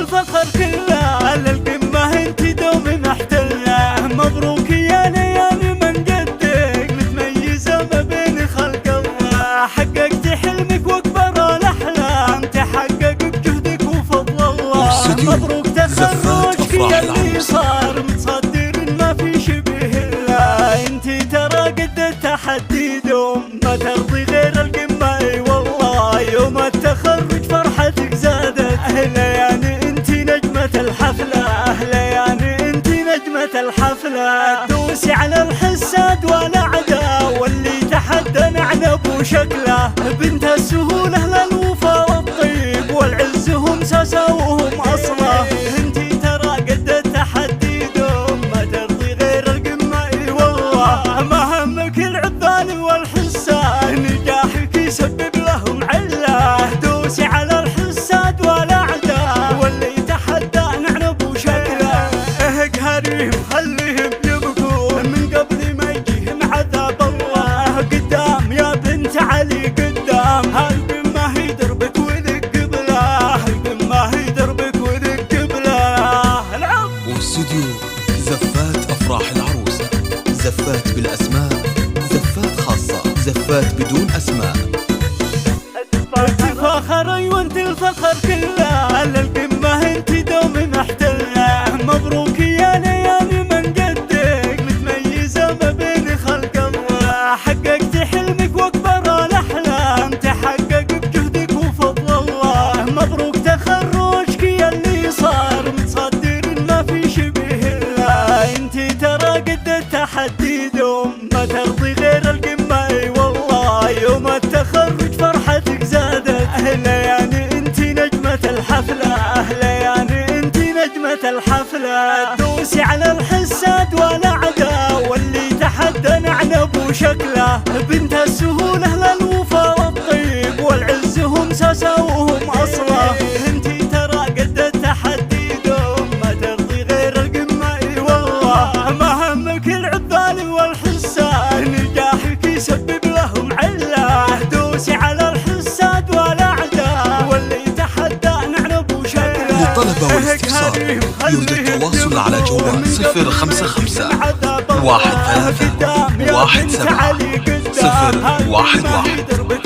الفخر كله للقمة انت دوم محتله. مبروك يا ليالي من قدك متميزة ما بين خلق الله. حققت حلمك واكبر الاحلام تحقق بجهدك وفضل الله. مبروك تخرجك يا اللي صار متصدر ما في شبيه له. انت ترى قد التحدي دوم ما ترضي غير القمة اي والله. يوم التخرج فرحتك زادت ليالي انت نجمة الحفلة. ليالي انت نجمة الحفلة. دوسي على الحساد والاعداء واللي تحدى نعنب وشكله. بنت السهولة للوفا والطيب والعز هم ساسا وهم اصله. انت ترى قد التحدي دوم ما ترضي غير القمة اي والله. ما همك العبال والحساد نجاحك يسبب لهم عله. دوسي على الحساد والاعداء واللي تحدى نعنب وشكله. اقهريهم خليهم يبكون من قبل ما يجيهم عذاب الله. قدام يا بنت علي قدام هالقمة هي دربك وذك قبله. القمة هي دربك وذك قبله. العب واستوديو زفات افراح العروسة. زفات بالاسماء، زفات خاصة، زفات بدون اسماء. فخر ايوه انت الفخر كله للقمة انت دوم محتله. مبروك يا ليالي من قدك متميزة ما بين خلق الله. حققت حلمك واكبر الاحلام تحقق بجهدك وفضل الله. مبروك تخرجك يا اللي صار متصدر ما في شبيه له. انت ترى قد التحدي دوم ما ترضي غير القمة اي والله. يوم التخرج فرحتك زادت ليالي انت نجمة الحفلة. ليالي انت نجمة الحفلة. دوسي على الحساد والاعداء واللي تحدى نعنب وشكله. بنت السهولة للوفا والطيب والعز هم ساسا وهم اصله. انت ترى قد التحدي دوم ما ترضي غير القمة اي والله. ما همك العبال والحساد نجاحك يسبب لهم عله. دوسي على الحساد والاعداء واللي تحدى نعنب وشكله. للطلبة والاستفسار يرجى التواصل على جوال 055 13 17 011.